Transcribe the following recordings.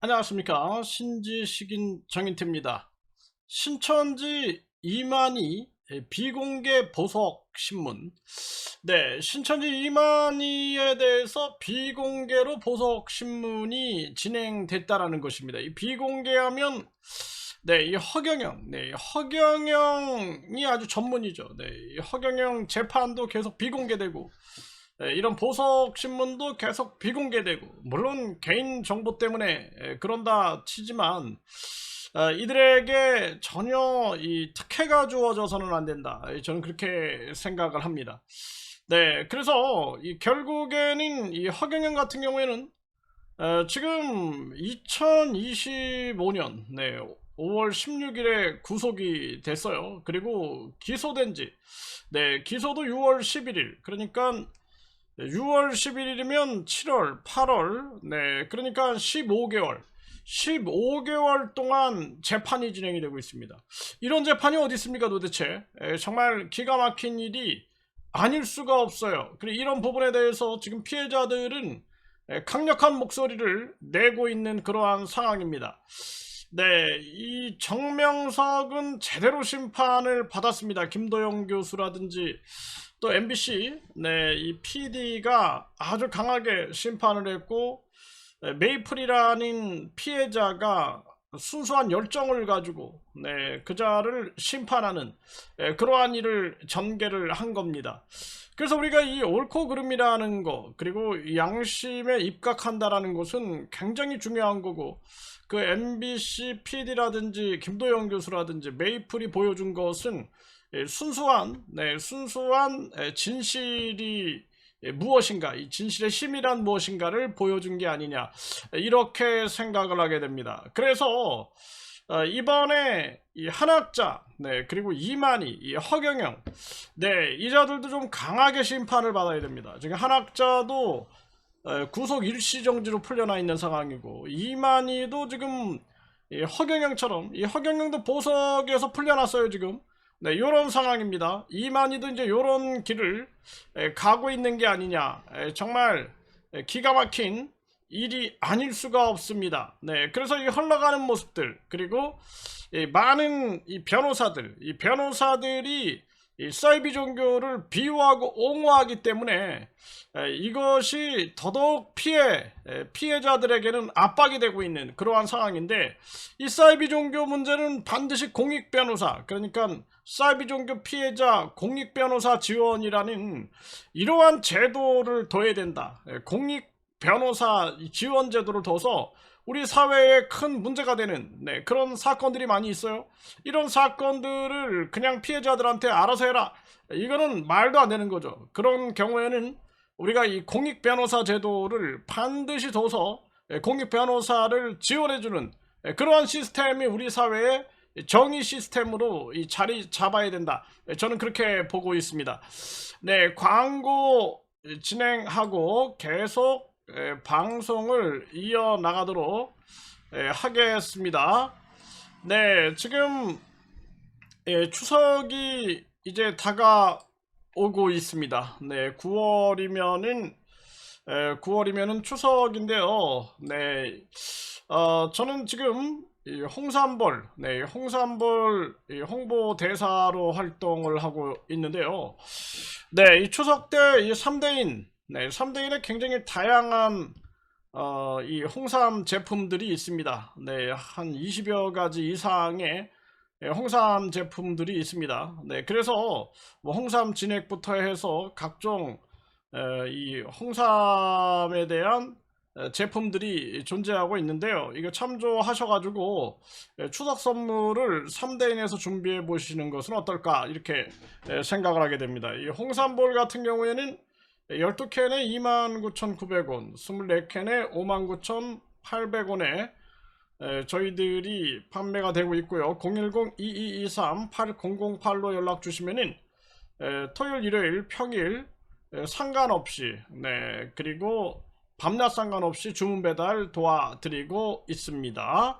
안녕하십니까. 신지식인 정인태입니다. 신천지 이만희 비공개 보석 신문. 네, 신천지 이만희에 대해서 비공개로 보석 신문이 진행됐다라는 것입니다. 이 비공개하면 이 허경영, 허경영이 아주 전문이죠. 이 허경영 재판도 계속 비공개되고, 이런 보석 신문도 계속 비공개되고, 물론 개인 정보 때문에 그런다 치지만 이들에게 전혀 이 특혜가 주어져서는 안 된다. 저는 그렇게 생각을 합니다. 네, 그래서 결국에는 이 허경영 같은 경우에는 지금 2025년 5월 16일에 구속이 됐어요. 그리고 기소된 지, 기소도 6월 11일, 그러니까 6월 11일이면 7월, 8월, 그러니까 15개월 동안 재판이 진행이 되고 있습니다. 이런 재판이 어디 있습니까, 도대체? 정말 기가 막힌 일이 아닐 수가 없어요. 그리고 이런 부분에 대해서 지금 피해자들은 강력한 목소리를 내고 있는 그러한 상황입니다. 이 정명석은 제대로 심판을 받았습니다. 김도영 교수라든지 또 MBC 이 PD가 아주 강하게 심판을 했고, 메이플이라는 피해자가 순수한 열정을 가지고 그자를 심판하는 그러한 일을 전개를 한 겁니다. 그래서 우리가 이 옳고 그름이라는 거, 그리고 양심에 입각한다라는 것은 굉장히 중요한 거고, 그 MBC PD라든지 김도영 교수라든지 메이플이 보여준 것은 순수한 진실이 무엇인가, 이 진실의 힘이란 무엇인가를 보여준 게 아니냐, 이렇게 생각을 하게 됩니다. 그래서 이번에 이 한학자, 그리고 이만희, 이 허경영, 이자들도 좀 강하게 심판을 받아야 됩니다. 지금 한학자도 구속 일시정지로 풀려나 있는 상황이고, 이만희도 지금 허경영처럼, 이 허경영도 보석에서 풀려났어요 지금. 요런 상황입니다. 이만희도 이제 요런 길을 가고 있는 게 아니냐. 정말 기가 막힌 일이 아닐 수가 없습니다. 그래서 이 흘러가는 모습들, 그리고 많은 이 변호사들이 이 사이비 종교를 비유하고 옹호하기 때문에 이것이 더더욱 피해자들에게는 압박이 되고 있는 그러한 상황인데, 이 사이비 종교 문제는 반드시 공익 변호사, 그러니까 사이비 종교 피해자 공익 변호사 지원이라는 이러한 제도를 둬야 된다. 공익 변호사 지원 제도를 둬서 우리 사회에 큰 문제가 되는 그런 사건들이 많이 있어요. 이런 사건들을 그냥 피해자들한테 알아서 해라, 이거는 말도 안 되는 거죠. 그런 경우에는 우리가 이 공익 변호사 제도를 반드시 둬서 공익 변호사를 지원해주는 그러한 시스템이 우리 사회에 정의 시스템으로 이 자리 잡아야 된다. 저는 그렇게 보고 있습니다. 광고 진행하고 계속 방송을 이어나가도록 하겠습니다. 지금 추석이 이제 다가오고 있습니다. 9월이면은 추석인데요. 저는 지금 이 홍삼볼 홍보 대사로 활동을 하고 있는데요. 이 추석 때 이 3대인, 3대인에 굉장히 다양한 이 홍삼 제품들이 있습니다. 한 20여 가지 이상의 홍삼 제품들이 있습니다. 그래서 뭐 홍삼 진액부터 해서 각종 이 홍삼에 대한 제품들이 존재하고 있는데요. 이거 참조하셔가지고 추석 선물을 3대인에서 준비해 보시는 것은 어떨까, 이렇게 생각을 하게 됩니다. 이 홍삼볼 같은 경우에는 12캔에 29,900원, 24캔에 59,800원에 저희들이 판매가 되고 있고요. 010-2223-8008로 연락 주시면은 토요일, 일요일, 평일 상관없이, 그리고 밤낮 상관없이 주문 배달 도와드리고 있습니다.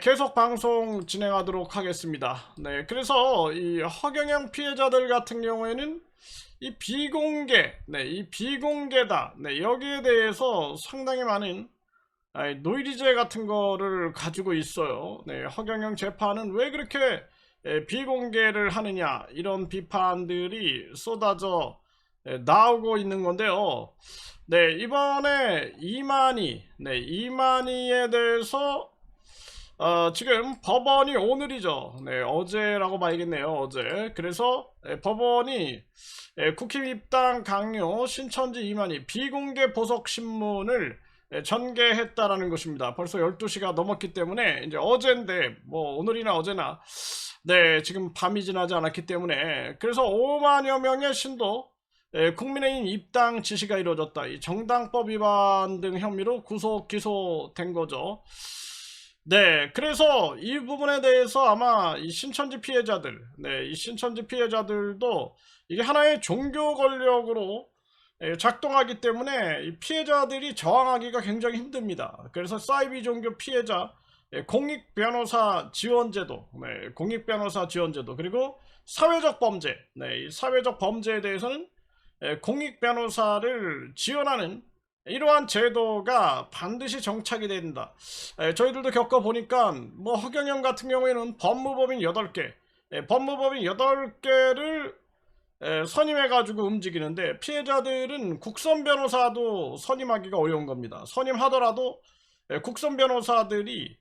계속 방송 진행하도록 하겠습니다. 그래서 이 허경영 피해자들 같은 경우에는 이 비공개다. 여기에 대해서 상당히 많은 노이리제 같은 거를 가지고 있어요. 네, 허경영 재판은 왜 그렇게 비공개를 하느냐, 이런 비판들이 쏟아져 나오고 있는 건데요. 네, 이번에 이만희에 대해서 지금 법원이 오늘이죠. 네, 어제라고 봐야겠네요. 어제. 그래서 법원이 국힘 입당 강요 신천지 이만희 비공개 보석 신문을 전개했다라는 것입니다. 벌써 12시가 넘었기 때문에 이제 어제인데 뭐 오늘이나 어제나 네, 지금 밤이 지나지 않았기 때문에, 그래서 5만여 명의 신도 국민의힘 입당 지시가 이루어졌다, 이 정당법 위반 등 혐의로 구속 기소된 거죠. 네, 그래서 이 부분에 대해서 아마 이 신천지 피해자들, 이 신천지 피해자들도 이게 하나의 종교 권력으로 작동하기 때문에 이 피해자들이 저항하기가 굉장히 힘듭니다. 그래서 사이비 종교 피해자 공익 변호사 지원제도, 공익 변호사 지원제도, 그리고 사회적 범죄, 이 사회적 범죄에 대해서는 공익 변호사를 지원하는 이러한 제도가 반드시 정착이 된다. 저희들도 겪어보니까 뭐 허경영 같은 경우에는 법무법인 8개, 법무법인 8개를 선임해가지고 움직이는데, 피해자들은 국선 변호사도 선임하기가 어려운 겁니다. 선임하더라도 국선 변호사들이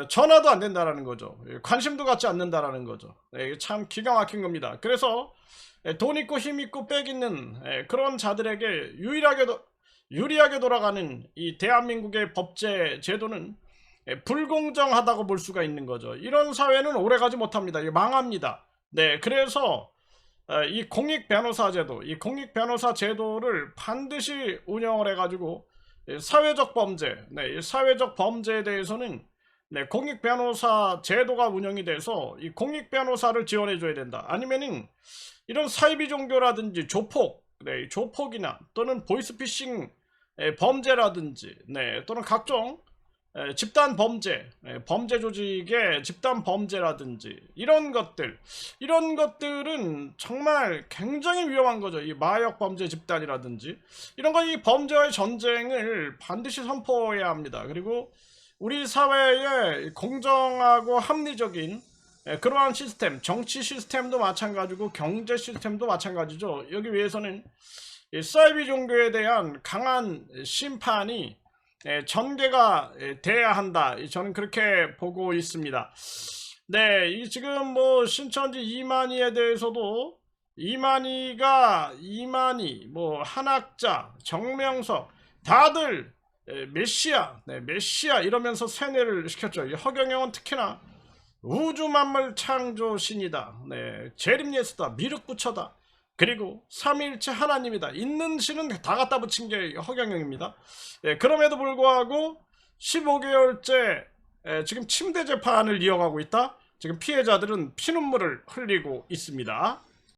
전화도 안 된다라는 거죠. 관심도 갖지 않는다라는 거죠. 참 기가 막힌 겁니다. 그래서 돈 있고 힘 있고 빽 있는 그런 자들에게 유리하게 돌아가는 이 대한민국의 법제 제도는 불공정하다고 볼 수가 있는 거죠. 이런 사회는 오래가지 못합니다. 망합니다. 네, 그래서 이 공익 변호사 제도를 반드시 운영을 해가지고 사회적 범죄, 이 사회적 범죄에 대해서는 공익 변호사 제도가 운영이 돼서 이 공익 변호사를 지원해 줘야 된다. 아니면은 이런 사이비 종교라든지 조폭이나 또는 보이스피싱 범죄라든지, 또는 각종 집단 범죄, 범죄 조직의 집단 범죄라든지 이런 것들은 정말 굉장히 위험한 거죠. 이 마약 범죄 집단이라든지 이런 거, 이 범죄와의 전쟁을 반드시 선포해야 합니다. 그리고 우리 사회의 공정하고 합리적인 그러한 시스템, 정치 시스템도 마찬가지고 경제 시스템도 마찬가지죠. 여기 위해서는 사이비 종교에 대한 강한 심판이 전개가 돼야 한다. 저는 그렇게 보고 있습니다. 네, 이 지금 뭐 신천지 이만희에 대해서도 이만희, 뭐 한학자, 정명석 다들 메시아 이러면서 세뇌를 시켰죠. 이 허경영은 특히나 우주 만물 창조 신이다, 재림예수다, 미륵부처다, 그리고 삼위일체 하나님이다, 있는 신은 다 갖다 붙인 게 허경영입니다. 그럼에도 불구하고 15개월째 지금 침대 재판을 이어가고 있다. 지금 피해자들은 피눈물을 흘리고 있습니다.